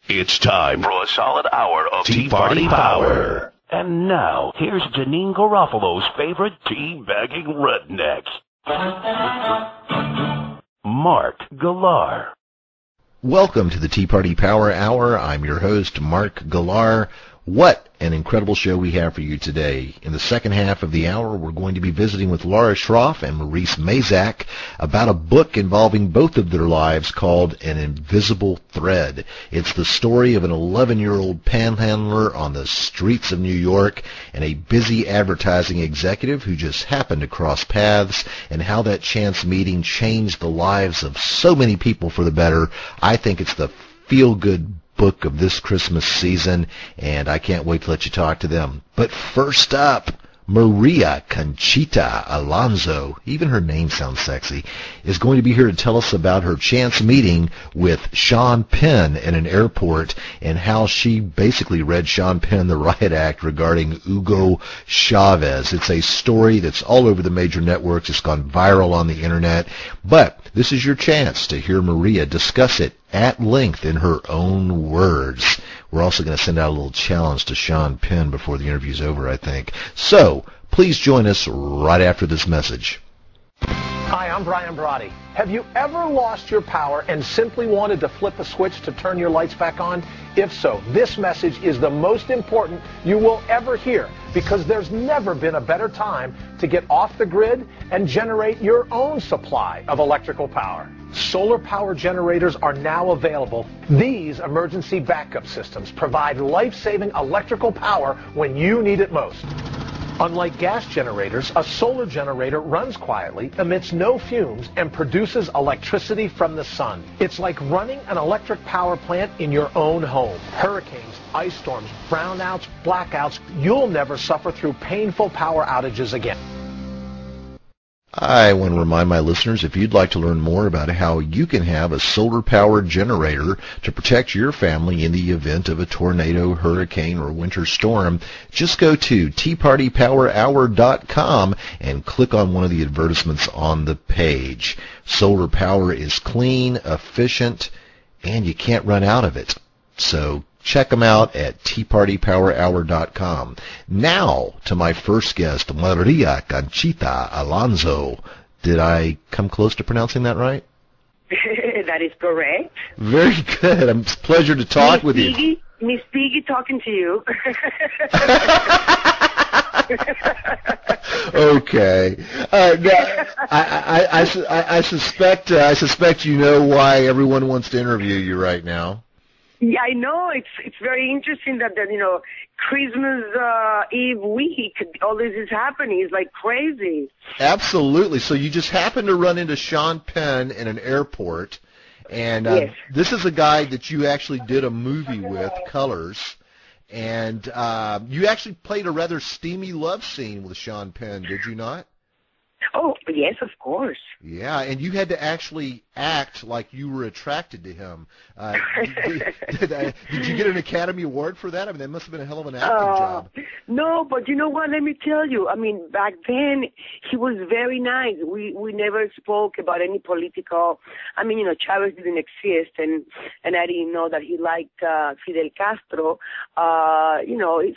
It's time for a solid hour of Tea Party Power. And now, here's Janine Garofalo's favorite tea-bagging redneck, Mark Galar. Welcome to the Tea Party Power Hour. I'm your host, Mark Galar. What an incredible show we have for you today. In the second half of the hour, we're going to be visiting with Laura Schroff and Maurice Mazak about a book involving both of their lives called An Invisible Thread. It's the story of an 11-year-old panhandler on the streets of New York and a busy advertising executive who just happened to cross paths, and how that chance meeting changed the lives of so many people for the better. I think it's the feel-good book of this Christmas season, and I can't wait to let you talk to them. But first up, Maria Conchita Alonso, even her name sounds sexy, is going to be here to tell us about her chance meeting with Sean Penn in an airport and how she basically read Sean Penn the riot act regarding Hugo Chavez. It's a story that's all over the major networks. It's gone viral on the internet. But this is your chance to hear Maria discuss it at length in her own words. We're also going to send out a little challenge to Sean Penn before the interview's over, I think. So, please join us right after this message. Hi, I'm Brian Brody. Have you ever lost your power and simply wanted to flip a switch to turn your lights back on? If so, this message is the most important you will ever hear, because there's never been a better time to get off the grid and generate your own supply of electrical power. Solar power generators are now available. These emergency backup systems provide life-saving electrical power when you need it most. Unlike gas generators, a solar generator runs quietly, emits no fumes, and produces electricity from the sun. It's like running an electric power plant in your own home. Hurricanes, ice storms, brownouts, blackouts, you'll never suffer through painful power outages again. I want to remind my listeners, if you'd like to learn more about how you can have a solar-powered generator to protect your family in the event of a tornado, hurricane, or winter storm, just go to teapartypowerhour.com and click on one of the advertisements on the page. Solar power is clean, efficient, and you can't run out of it. So check them out at teapartypowerhour.com. Now to my first guest, Maria Conchita Alonso. Did I come close to pronouncing that right? That is correct. Very good. It's a pleasure to talk with you. Miss Piggy talking to you. Okay. I suspect you know why everyone wants to interview you right now. Yeah, I know. It's very interesting that Christmas Eve week, all this is happening. It's like crazy. Absolutely. So you just happened to run into Sean Penn in an airport, and yes. This is a guy that you actually did a movie with, Colors, and you actually played a rather steamy love scene with Sean Penn, did you not? Oh, yes, of course. Yeah, and you had to actually act like you were attracted to him. Did you get an Academy Award for that? I mean, that must have been a hell of an acting job. No, but you know what? Let me tell you. I mean, back then, he was very nice. We never spoke about any political. I mean, Chavez didn't exist, and I didn't know that he liked Fidel Castro.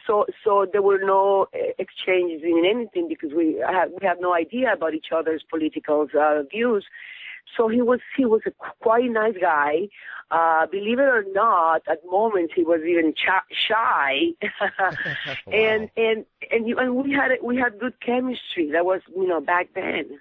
So there were no exchanges in anything, because we had no idea about each other's political views. So he was a quite nice guy. Believe it or not, at moments he was even shy. Wow. and we had good chemistry. That was back then.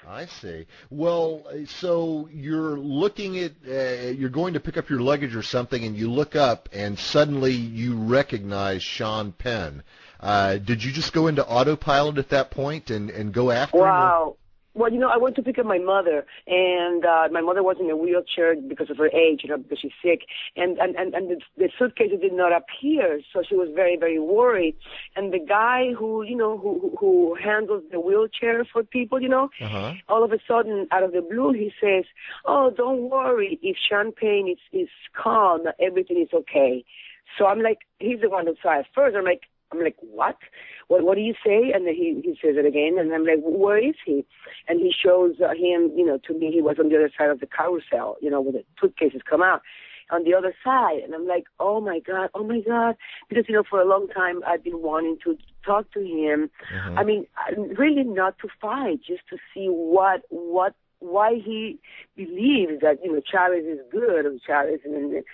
I see. Well, so you're looking at, you're going to pick up your luggage or something, and you look up, and suddenly you recognize Sean Penn. Did you just go into autopilot at that point and go after him? Wow. Well, I went to pick up my mother, and my mother was in a wheelchair because of her age, because she's sick, and the suitcase did not appear, so she was very, very worried. And the guy who handles the wheelchair for people, all of a sudden, out of the blue, he says, "Oh, don't worry. If Sean Penn is calm, everything is okay." So I'm like, he's the one who saw it first. I'm like, what? What do you say? And then he says it again, and I'm like, where is he? And he shows him, to me, he was on the other side of the carousel, where the suitcases come out. on the other side. And I'm like, oh my God. Because, for a long time I've been wanting to talk to him. Mm-hmm. I mean, really not to fight, just to see why he believes that, Chavez is good, or Chavez and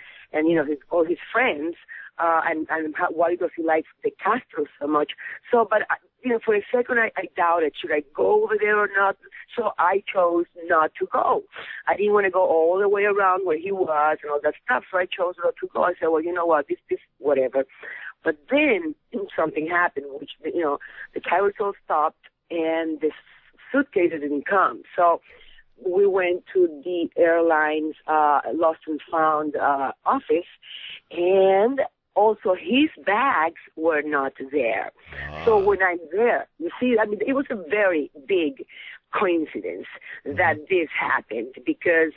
all his friends, and why does he like the Castro so much. So, but, for a second I doubted, should I go over there or not? So I chose not to go. I didn't want to go all the way around where he was and all that stuff, so I chose not to go. I said, well, you know what, this, whatever. But then something happened, which, the carousel stopped and the suitcases didn't come. So we went to the airline's lost and found office, and also his bags were not there. So when I'm there, you see, I mean, it was a very big coincidence that this happened, because,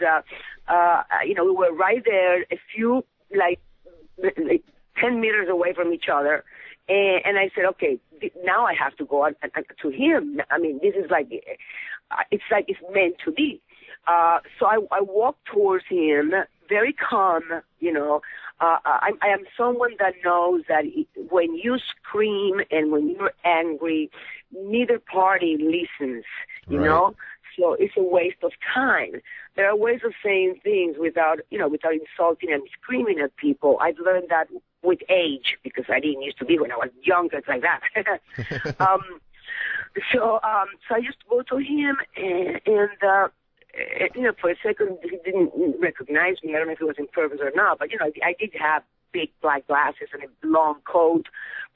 we were right there, a few, like 10 meters away from each other. And I said, okay, now I have to go to him. I mean, this is like it's meant to be. So I walked towards him, very calm, I am someone that knows that when you scream and when you're angry, neither party listens, you know? So it's a waste of time. There are ways of saying things without insulting and screaming at people. I've learned that with age, because I didn't used to be when I was younger, like that. So I used to go to him, and for a second he didn't recognize me. I don't know if it was in purpose or not, but I did have big black glasses and a long coat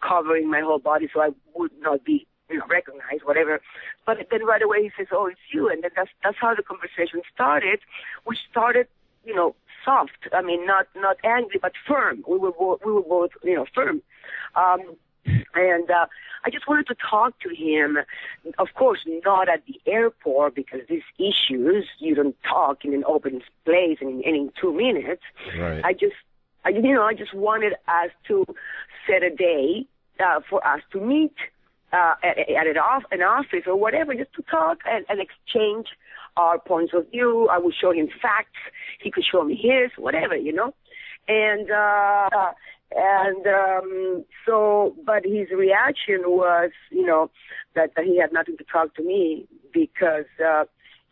covering my whole body, so I would not be recognized, whatever. But then right away he says, "Oh, it's you," and then that's how the conversation started, which started, soft. I mean, not angry, but firm. We were both, firm. And I just wanted to talk to him. Of course, not at the airport, because these issues, you don't talk in an open place and in 2 minutes. Right. I just wanted us to set a day for us to meet at an office or whatever, just to talk and exchange our points of view. I would show him facts. He could show me his, whatever, but his reaction was, that he had nothing to talk to me, because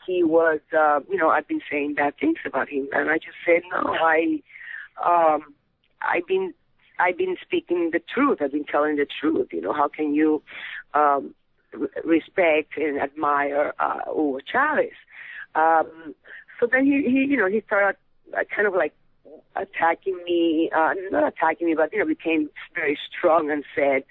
he was, I've been saying bad things about him. And I just said, no, I've been speaking the truth. I've been telling the truth. How can you respect and admire Hugo Chavez? So then he started kind of like attacking me, not attacking me, but, became very strong and said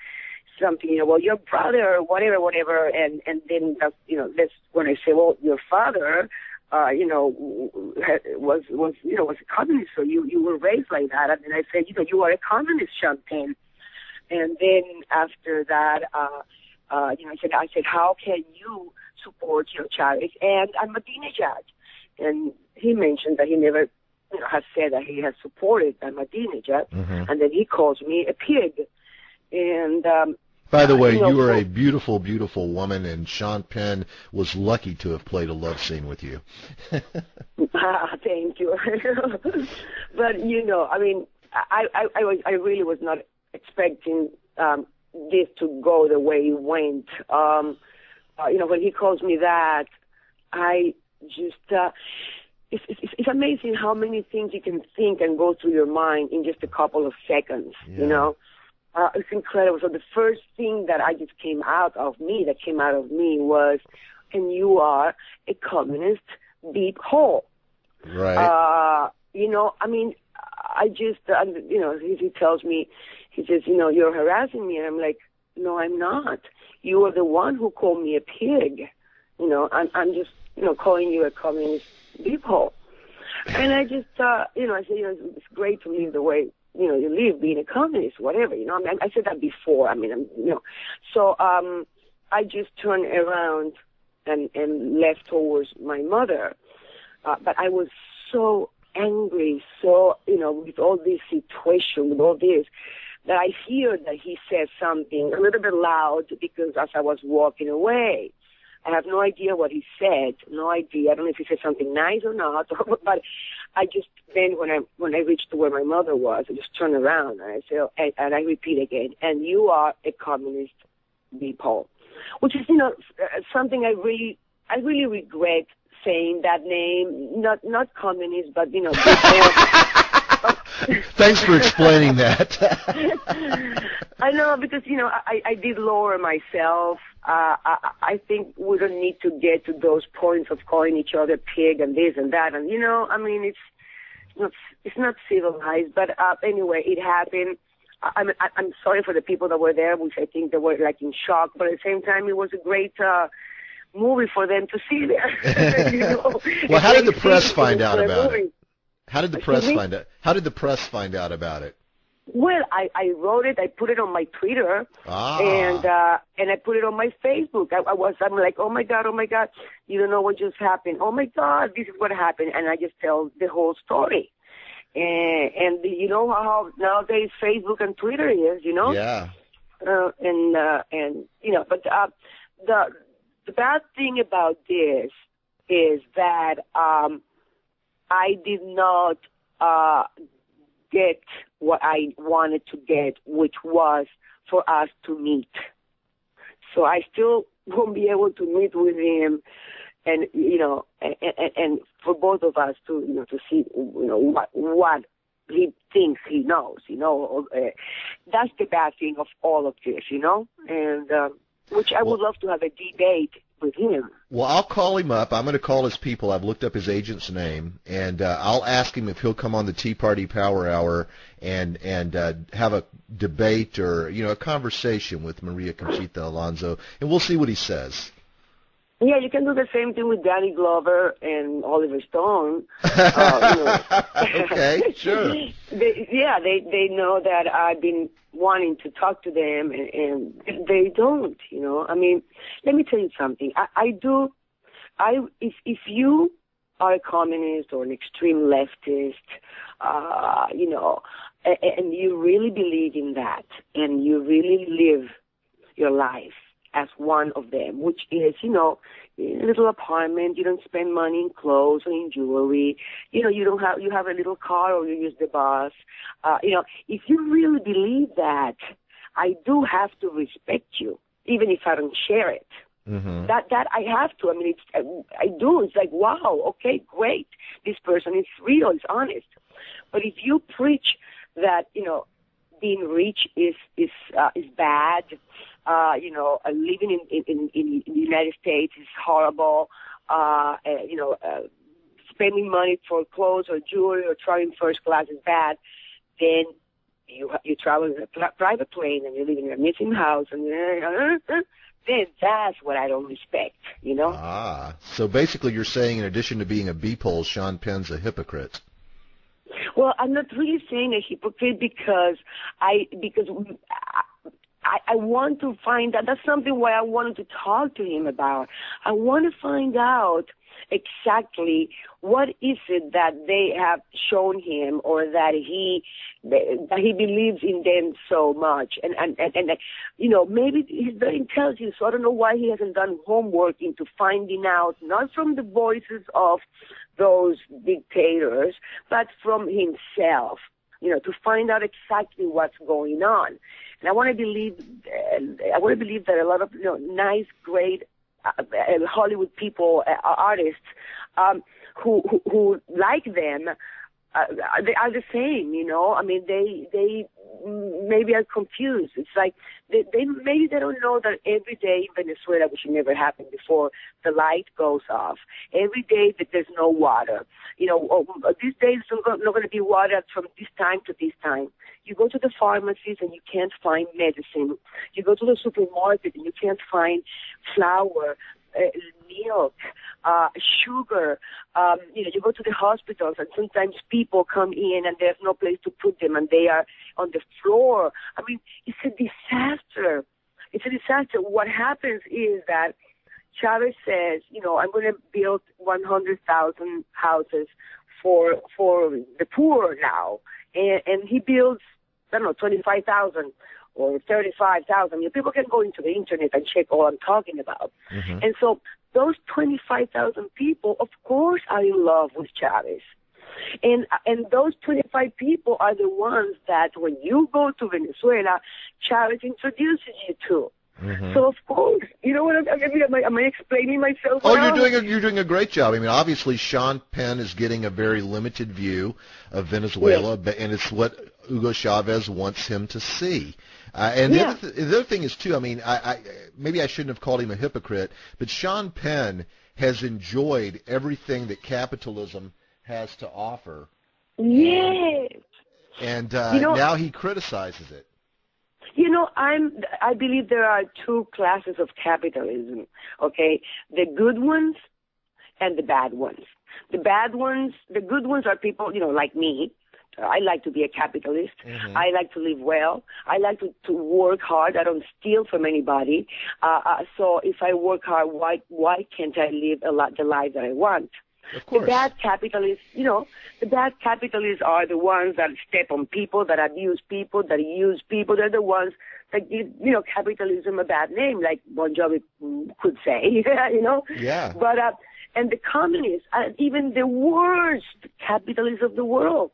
something, well, your brother, or whatever. And then, that's when I say, well, your father, was a communist, so you were raised like that. And then I said, you are a communist, Sean Penn. And then after that, I said, how can you support, Chavez and Ahmadinejad? And he mentioned that he never, has said that he has supported Ahmadinejad, and then he calls me a pig. And by the way, you are a beautiful, beautiful woman, and Sean Penn was lucky to have played a love scene with you. Thank you. But I mean, I really was not expecting this to go the way it went. When he calls me that, I just it's amazing how many things you can think and go through your mind in just a couple of seconds. Yeah. It's incredible. So the first thing that came out of me was, and you are a communist deep hole. Right. I mean, I just, he tells me, he says, you're harassing me. And I'm like, no, I'm not. You are the one who called me a pig. I'm just, calling you a communist deep hole. And I just, I said, it's great to live the way, you live, being a communist, whatever, I mean, I said that before. I mean, So, I just turned around and left towards my mother. But I was so angry, so, with all this situation, with all this, that I hear that he said something a little bit loud, because as I was walking away, I have no idea what he said, no idea. I don't know if he said something nice or not, but I just then when I reached to where my mother was, I just turned around and I said, and I repeat again, and you are a communist people, which is something I really regret saying that name, not communist, but Thanks for explaining that. I know, because I did lower myself. I think we don't need to get to those points of calling each other pig and this and that, and it's not civilized. But anyway, it happened. I'm sorry for the people that were there, which I think they were like in shock. But at the same time, it was a great movie for them to see there. Well, how did the press find out about it? How did the press find out? How did the press find out about it? Well, I wrote it. I put it on my Twitter, and I put it on my Facebook. I'm like, oh my God, you don't know what just happened. Oh my God, this is what happened, and I just tell the whole story. And you know how nowadays Facebook and Twitter is, Yeah. But the bad thing about this is that I did not get what I wanted to get, which was for us to meet. So I still won't be able to meet with him, and and for both of us to see what he thinks he knows. That's the bad thing of all of this, and which I would love to have a debate with him. Well, I'll call him up. I'm going to call his people. I've looked up his agent's name, and I'll ask him if he'll come on the Tea Party Power Hour and have a debate or a conversation with Maria Conchita Alonso, and we'll see what he says. Yeah, you can do the same thing with Danny Glover and Oliver Stone. Okay, sure. They know that I've been wanting to talk to them, and they don't. I mean, let me tell you something. If you are a communist or an extreme leftist, and you really believe in that, and you really live your life as one of them, which is, a little apartment, you don't spend money in clothes or in jewelry, you have a little car or you use the bus. If you really believe that, I do have to respect you, even if I don't share it. Mm-hmm. That I have to. I mean, I do. It's like, wow, okay, great. This person is real, is honest. But if you preach that, being rich is bad, living in the United States is horrible, spending money for clothes or jewelry or traveling first class is bad, then you travel in a private plane and you live in a missing house, and then that's what I don't respect, So basically you're saying in addition to being a B-pole, Sean Penn's a hypocrite. Well, I'm not really saying a hypocrite because I want to find out. That's something why I wanted to talk to him about. I want to find out exactly what is it that they have shown him, or that he believes in them so much, and maybe he's very intelligent, so I don't know why he hasn't done homework into finding out, not from the voices of those dictators, but from himself, to find out exactly what's going on. And I want to believe that a lot of nice, great Hollywood people, artists, who like them, they are the same. I mean, they maybe are confused. It's like they maybe they don't know that every day in Venezuela, which never happened before, the light goes off. Every day that there's no water. These days there's not going to be water from this time to this time. You go to the pharmacies and you can't find medicine. You go to the supermarket and you can't find flour, milk, sugar. You go to the hospitals and sometimes people come in and there's no place to put them and they are on the floor. I mean, it's a disaster. It's a disaster. What happens is that Chavez says, I'm going to build 100,000 houses for the poor now. And he builds, 25,000 or 35,000. People can go into the internet and check all I'm talking about. Mm-hmm. And so those 25,000 people, of course, are in love with Chavez. And those 25 people are the ones that when you go to Venezuela, Chavez introduces you to. Mm-hmm. So of course, you know what am I explaining myself? Oh, you're doing a great job. I mean, obviously, Sean Penn is getting a very limited view of Venezuela, yes. And it's what Hugo Chavez wants him to see. And the other thing is too. I mean, I maybe I shouldn't have called him a hypocrite, but Sean Penn has enjoyed everything that capitalism has to offer. Yes. And now he criticizes it. You know, I believe there are two classes of capitalism, okay? The good ones and the bad ones. The good ones are people, you know, like me. I like to be a capitalist. Mm-hmm. I like to live well. I like to work hard. I don't steal from anybody. So if I work hard, why can't I live the life that I want? Of course. The bad capitalists, are the ones that step on people, that abuse people, that use people. They're the ones that give, capitalism a bad name, like Bon Jovi could say, you know? Yeah. But, and the communists are even the worst capitalists of the world,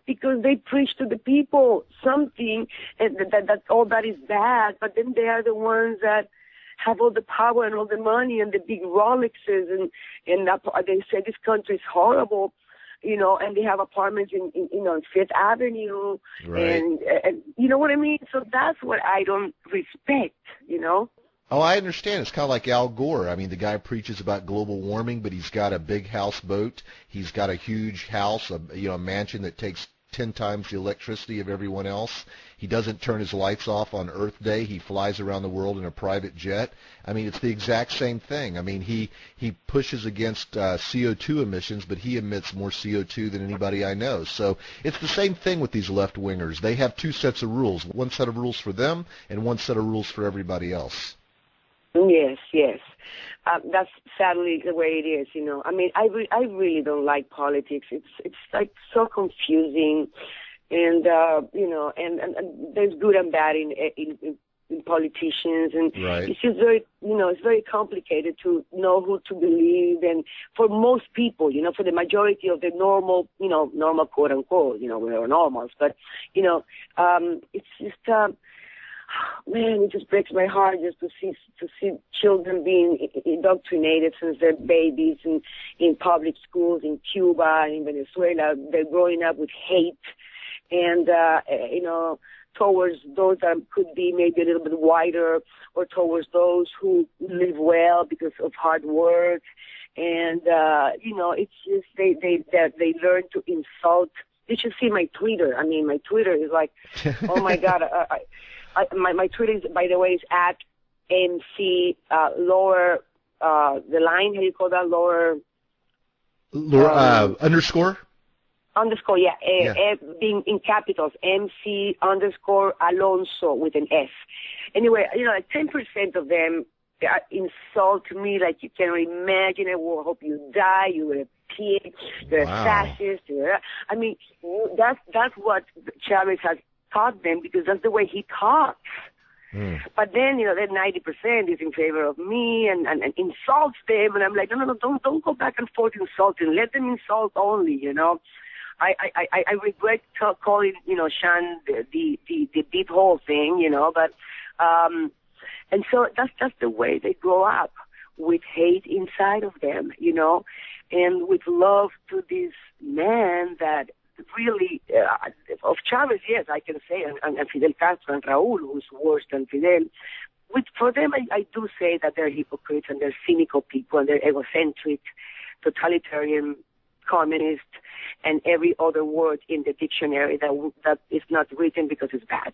because they preach to the people something that all that is bad, but then they are the ones that have all the power and all the money and the big Rolexes, and they say this country is horrible, and they have apartments in Fifth Avenue, right. and you know what I mean? So that's what I don't respect, Oh, I understand. It's kind of like Al Gore. I mean, the guy preaches about global warming, but he's got a big houseboat. He's got a huge house, a mansion that takes 10 times the electricity of everyone else. He doesn't turn his lights off on Earth Day. He flies around the world in a private jet. I mean, it's the exact same thing. I mean, he pushes against CO2 emissions, but he emits more CO2 than anybody I know. So it's the same thing with these left-wingers. They have two sets of rules, one set of rules for them and one set of rules for everybody else. Yes. That's sadly the way it is, I mean, I really don't like politics. It's like so confusing, and and there's good and bad in politicians, and right. It's just very, it's very complicated to know who to believe, and for most people, for the majority of the normal quote unquote, we're normals, but it's just. Man, it just breaks my heart just to see children being indoctrinated since they're babies in public schools in Cuba, in Venezuela. They're growing up with hate and, towards those that could be maybe a little bit whiter, or towards those who live well because of hard work. And, it's just they learn to insult. You should see my Twitter. I mean, my Twitter is like, oh my God, my Twitter is, by the way, is at MC lower the line. How do you call that? Lower underscore. Underscore, yeah. Being in capitals, MC underscore Alonso with an S. Anyway, like 10% of them insult me like you can imagine. I will hope you die. You're a pig. You're a fascist. I mean, that's what Chavez has taught them, because that's the way he talks. But then, that 90% is in favor of me and insults them, and I'm like, no, don't go back and forth insulting. Let them insult only, I regret calling, Sean the deep hole thing, but, and so that's the way they grow up, with hate inside of them, and with love to this man that really, of Chavez, yes, I can say, and Fidel Castro and Raúl, who's worse than Fidel. For them, I do say that they're hypocrites and they're cynical people and they're egocentric, totalitarian, communist, and every other word in the dictionary that is not written because it's bad.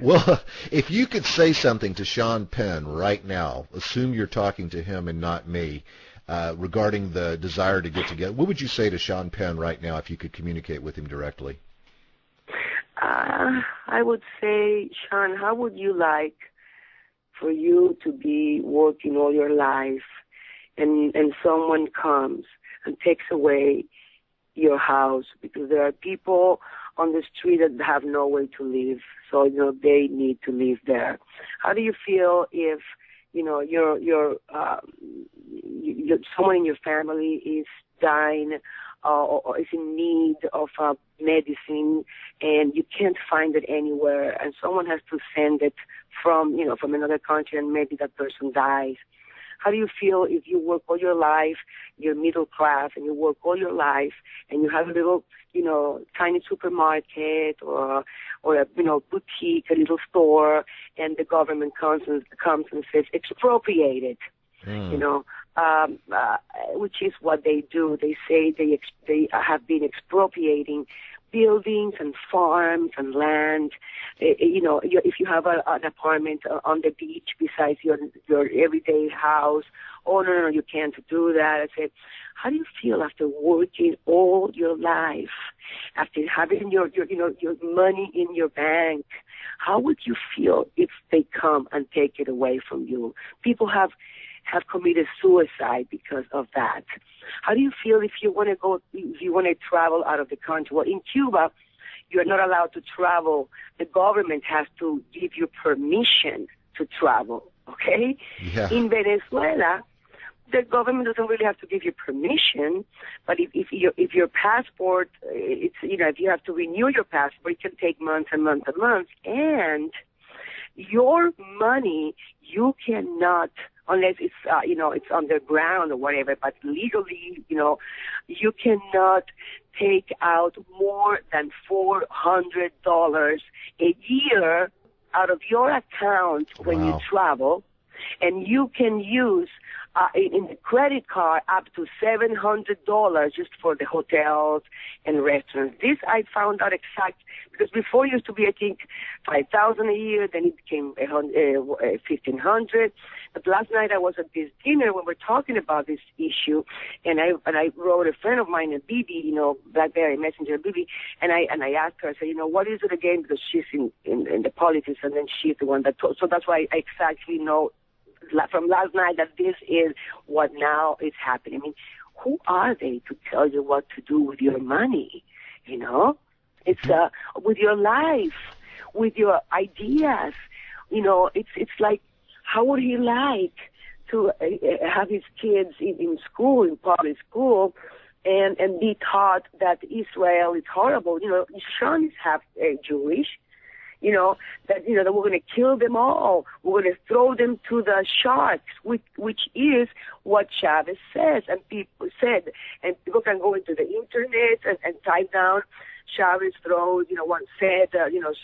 Well, if you could say something to Sean Penn right now, assume you're talking to him and not me, regarding the desire to get together, what would you say to Sean Penn right now if you could communicate with him directly? I would say, Sean, how would you like for you to be working all your life and someone comes and takes away your house, because there are people on the street that have no way to live, so they need to live there. How do you feel if someone in your family is dying or is in need of medicine, and you can't find it anywhere, and someone has to send it from another country, and maybe that person dies. How do you feel if you work all your life, you're middle class, and you work all your life, and you have a little, tiny supermarket or a, boutique, a little store, and the government comes and says expropriate it, which is what they do. They say they have been expropriating buildings and farms and land. If you have an apartment on the beach besides your everyday house, no, you can't do that. I said, how do you feel after working all your life, after having your money in your bank? How would you feel if they come and take it away from you? People have committed suicide because of that. How do you feel if you want to travel out of the country? Well, in Cuba, you're not allowed to travel. The government has to give you permission to travel, okay? Yeah. In Venezuela, the government doesn't really have to give you permission, but if your passport, if you have to renew your passport, it can take months and months and months, and your money, you cannot, unless it's it's underground or whatever, but legally, you cannot take out more than $400 a year out of your account when you travel, and you can use in the credit card up to $700 just for the hotels and restaurants. This I found out exact, because before it used to be, I think, $5,000 a year, then it became $1,500. But last night I was at this dinner when we're talking about this issue, and I wrote a friend of mine, a Bibi, BlackBerry Messenger Bibi, and I asked her, I said, what is it again? Because she's in the politics, and then she's the one that told. So that's why I exactly know from last night that this is what now is happening. I mean, who are they to tell you what to do with your money? It's with your life, with your ideas. It's like, how would he like to have his kids in school, in public school, and be taught that Israel is horrible? Sean is half Jewish. That we're going to kill them all. We're going to throw them to the sharks, which is what Chavez says, and people said. And people can go into the internet and type down Chavez throws, one said,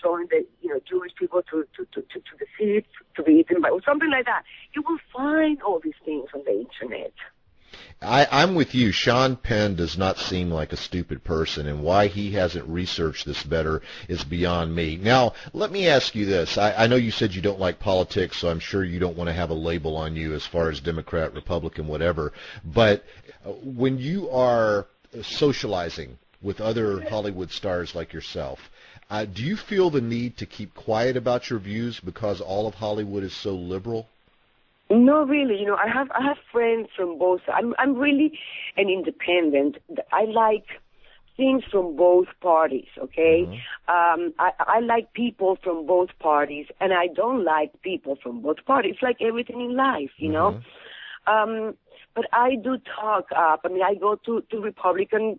showing the, Jewish people to the sea to be eaten by, or something like that. You will find all these things on the internet. I'm with you. Sean Penn does not seem like a stupid person, and why he hasn't researched this better is beyond me. Now, let me ask you this. I know you said you don't like politics, so I'm sure you don't want to have a label on you as far as Democrat, Republican, whatever. But when you are socializing with other Hollywood stars like yourself, do you feel the need to keep quiet about your views because all of Hollywood is so liberal? No, really. I have friends from both. I'm really an independent. I like things from both parties. Okay, I like people from both parties, and I don't like people from both parties. Like everything in life, But I do talk up. I mean, I go to Republican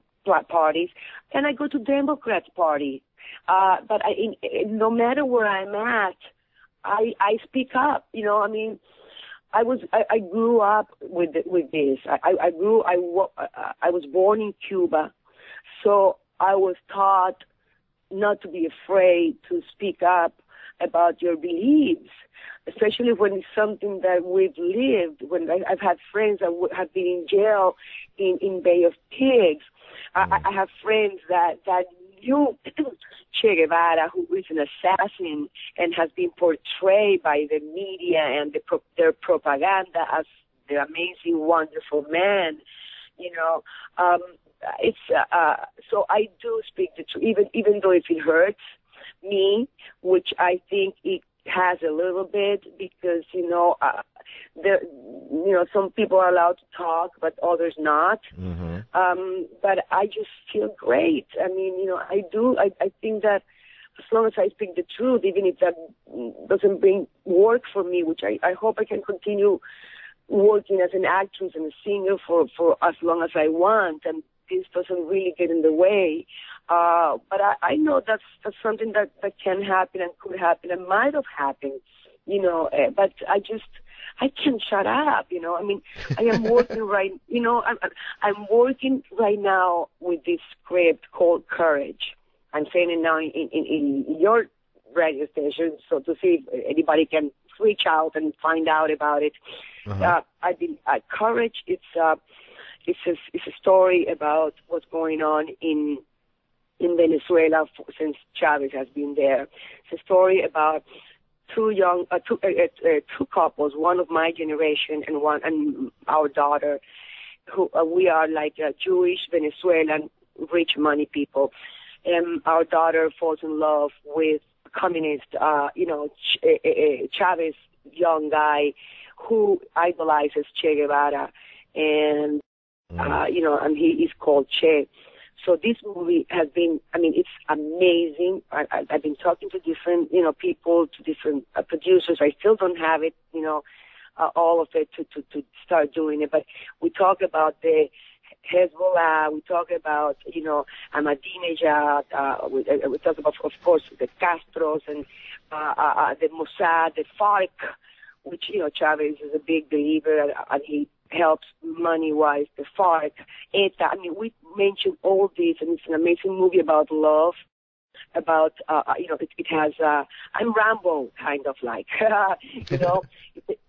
parties, and I go to Democrat party. But no matter where I'm at, I speak up. I grew up with this. I was born in Cuba, so I was taught not to be afraid to speak up about your beliefs, especially when it's something that we've lived. When I've had friends that have been in jail in Bay of Pigs. I have friends that knew Che Guevara, who is an assassin and has been portrayed by the media and their propaganda as the amazing, wonderful man. So I do speak the truth, even though if it hurts me, which I think it has a little bit, because some people are allowed to talk, but others not. But I just feel great. I mean, I do. I think that as long as I speak the truth, even if that doesn't bring work for me, which I hope I can continue working as an actress and a singer for as long as I want, and this doesn't really get in the way. But I know that's something that can happen and could happen and might have happened, but I can't shut up, I mean, I am working I'm working right now with this script called Courage. I'm saying it now in your radio station, so to see if anybody can reach out and find out about it. Uh-huh. Courage, it's a story about what's going on in Venezuela since Chavez has been there. It's a story about two couples, one of my generation and our daughter, who we are like Jewish Venezuelan rich money people. And our daughter falls in love with a communist, Chavez young guy who idolizes Che Guevara, and and he is called Che. So this movie has been, it's amazing. I've been talking to different, people, to different producers. I still don't have it, all of it to start doing it. But we talk about the Hezbollah, we talk about, Ahmadinejad, we talk about, of course, the Castros and the Mossad, the FARC, which, Chavez is a big believer, and he helps money-wise, the FARC, ETA. We mentioned all this, and it's an amazing movie about love, about, it has, I'm Rambo, kind of like,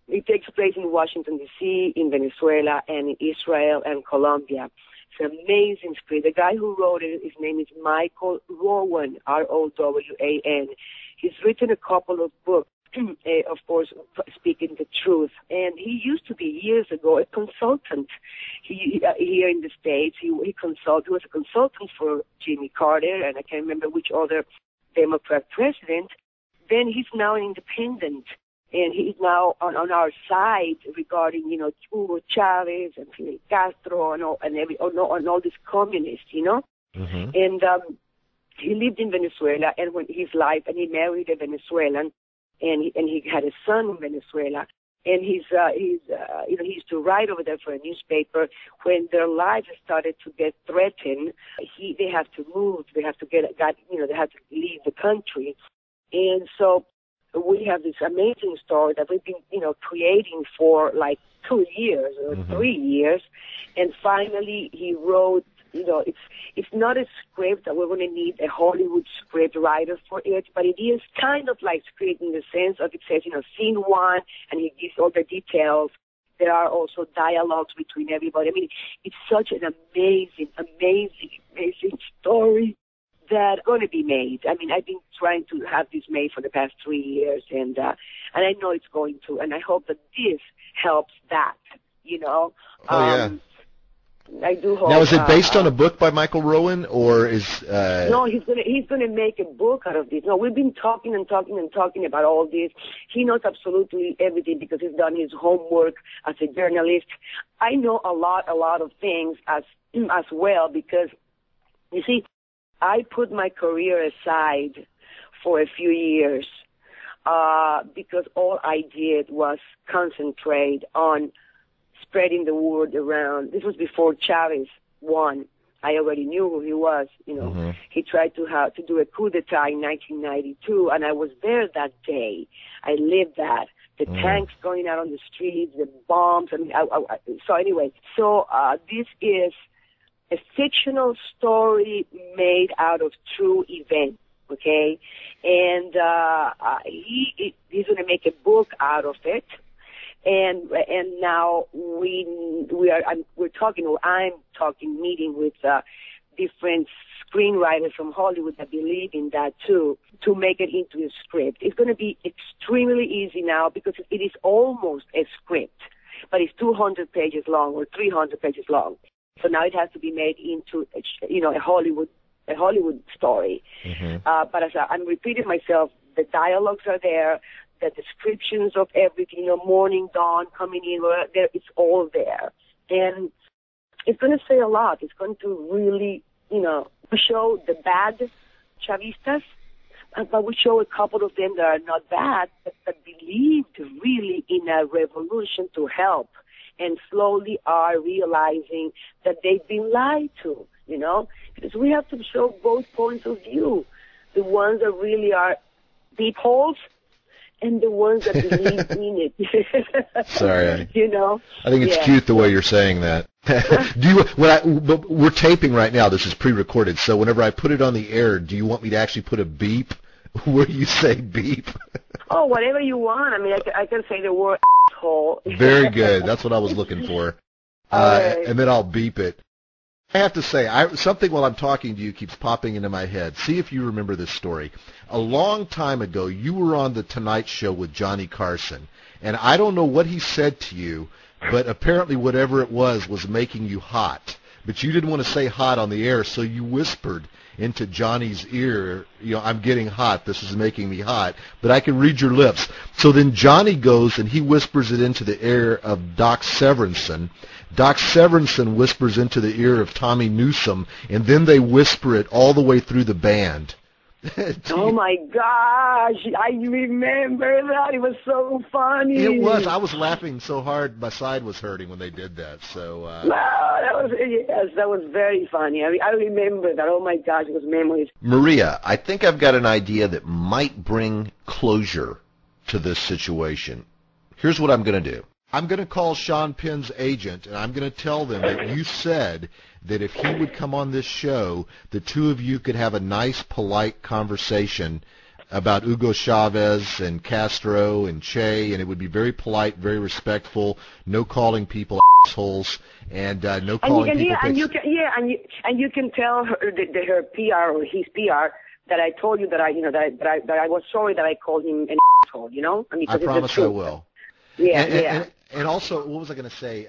it takes place in Washington, D.C., in Venezuela, and in Israel and Colombia. It's an amazing script. The guy who wrote it, his name is Michael Rowan, R-O-W-A-N. He's written a couple of books, of course, speaking the truth. And he used to be, years ago, a consultant here in the States. He was a consultant for Jimmy Carter, and I can't remember which other Democrat president. Then he's now an independent, and he's now on our side regarding, Hugo Chavez and Fidel Castro and all these communists, Mm-hmm. And he lived in Venezuela, and when his life, and he married a Venezuelan, and he had a son in Venezuela, and he used to write over there for a newspaper. When their lives started to get threatened, they have to move, they have to they have to leave the country, and so we have this amazing story that we've been, creating for like 2 years or 3 years, and finally he wrote. It's not a script that we're going to need a Hollywood script writer for it, but it is kind of like script in the sense of it says, scene one, and he gives all the details. There are also dialogues between everybody. It's such an amazing, amazing, amazing story that's going to be made. I've been trying to have this made for the past 3 years, and I know it's going to, and I hope that this helps that, Oh, yeah. I do hope. Now, is it based on a book by Michael Rowan, or is? No, he's gonna make a book out of this. No, we've been talking about all this. He knows absolutely everything because he's done his homework as a journalist. I know a lot of things as well because, you see, I put my career aside for a few years because all I did was concentrate on spreading the word around. This was before Chavez won. I already knew who he was. He tried to do a coup d'etat in 1992, and I was there that day. I lived that. The tanks going out on the streets, the bombs. So anyway, this is a fictional story made out of true events. Okay, and he's going to make a book out of it. And now I'm talking, meeting with different screenwriters from Hollywood that believe in that too, to make it into a script. It's going to be extremely easy now because it is almost a script, but it's 200 pages long or 300 pages long. So now it has to be made into a Hollywood story. But as I'm repeating myself, the dialogues are there. The descriptions of everything, morning, dawn, coming in, it's all there. And it's going to say a lot. It's going to really, show the bad Chavistas, but we show a couple of them that are not bad, but that believed really in a revolution to help and slowly are realizing that they've been lied to. you know, because we have to show both points of view, the ones that really are deep holes and the ones that believe in it. Sorry. You know? I think it's cute the way you're saying that. But we're taping right now. This is pre-recorded, so whenever I put it on the air, do you want me to actually put a beep where you say beep? Oh, whatever you want. I mean, I can say the word asshole. Very good. That's what I was looking for. And then I'll beep it. I have to say, something while I'm talking to you keeps popping into my head. See if you remember this story. A long time ago, you were on The Tonight Show with Johnny Carson, and I don't know what he said to you, but apparently whatever it was making you hot. But you didn't want to say hot on the air, so you whispered into Johnny's ear, you know, I'm getting hot, this is making me hot, but I can read your lips. So then Johnny goes and he whispers it into the ear of Doc Severinsen. Doc Severinsen whispers into the ear of Tommy Newsom, and then they whisper it all the way through the band. Oh, my gosh. I remember that. It was so funny. It was. I was laughing so hard my side was hurting when they did that. So. That was very funny. I remember that. Oh, my gosh. It was memories. Maria, I think I've got an idea that might bring closure to this situation. Here's what I'm going to do. I'm going to call Sean Penn's agent, and I'm going to tell them that you said that if he would come on this show, the two of you could have a nice, polite conversation about Hugo Chavez and Castro and Che, and it would be very polite, very respectful, no calling people assholes, and no calling people. And you can tell her PR or his PR that I told you that I was sorry that I called him an asshole. You know, I mean, I promise I will. Yeah, And also, what was I going to say?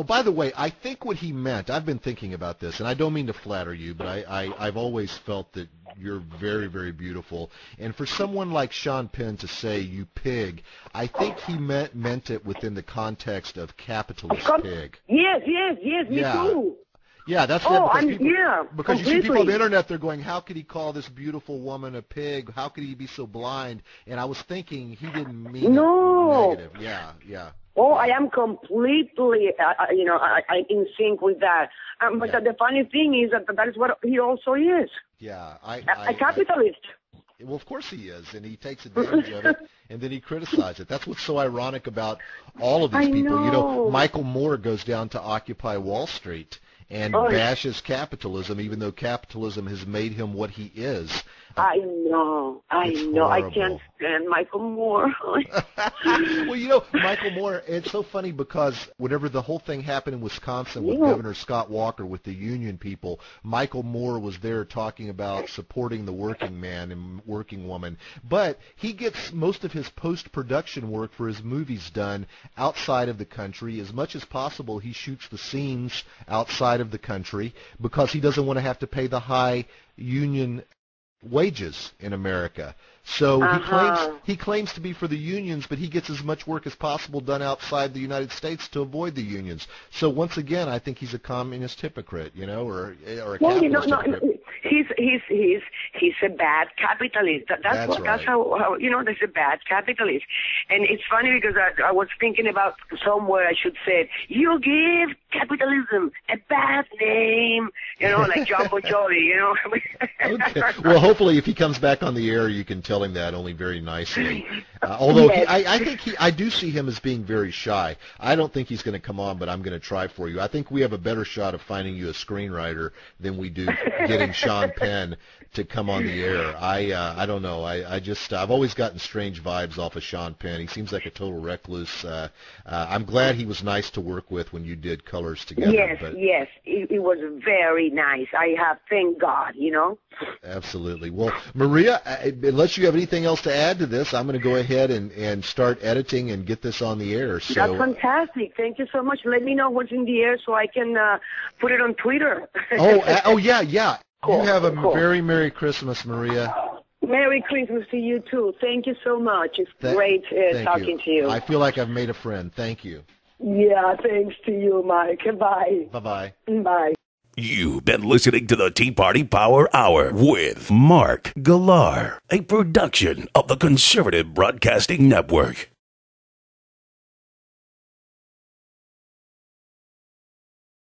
By the way, I think what he meant, I've been thinking about this, and I don't mean to flatter you, but I've always felt that you're very, very beautiful. And for someone like Sean Penn to say, you pig, I think he meant it within the context of capitalist pig. Yes, me too. Yeah, that's because you see people on the internet, they're going, how could he call this beautiful woman a pig? How could he be so blind? And I was thinking he didn't mean it negative. Yeah. Oh, I am completely, in sync with that. But the funny thing is that is what he also is. Yeah, a capitalist. Well, of course he is, and he takes advantage of it, and then he criticizes it. That's what's so ironic about all of these people. You know, Michael Moore goes down to Occupy Wall Street and bashes capitalism, even though capitalism has made him what he is. I know. I can't stand Michael Moore. Well, you know, Michael Moore, it's so funny because whenever the whole thing happened in Wisconsin with Governor Scott Walker with the union people, Michael Moore was there talking about supporting the working man and working woman. But he gets most of his post-production work for his movies done outside of the country. As much as possible, he shoots the scenes outside of the country because he doesn't want to have to pay the high union wages in America. So he claims to be for the unions, but he gets as much work as possible done outside the United States to avoid the unions. So once again, I think he's a communist hypocrite, you know, or a capitalist hypocrite. He's a bad capitalist. That's how there's a bad capitalist. And it's funny because I was thinking about somewhere I should say, you give capitalism a bad name, you know, like Jumbo Jolly, you know. Okay. Well, hopefully if he comes back on the air, you can tell him that only very nicely. Although I do see him as being very shy. I don't think he's going to come on, but I'm going to try for you. I think we have a better shot of finding you a screenwriter than we do getting Sean Penn to come on the air. I don't know. I've always gotten strange vibes off of Sean Penn. He seems like a total recluse. I'm glad he was nice to work with when you did Colors together. Yes. It was very nice. Thank God, you know. Absolutely. Well, Maria, unless you have anything else to add to this, I'm going to go ahead and start editing and get this on the air. So, that's fantastic. Thank you so much. Let me know what's in the air so I can put it on Twitter. Yeah. Cool, you have a very Merry Christmas, Maria. Merry Christmas to you, too. Thank you so much. It's great talking to you. I feel like I've made a friend. Thank you. Yeah, thanks to you, Mike. Bye. Bye-bye. Bye. You've been listening to the Tea Party Power Hour with Mark Galar, a production of the Conservative Broadcasting Network.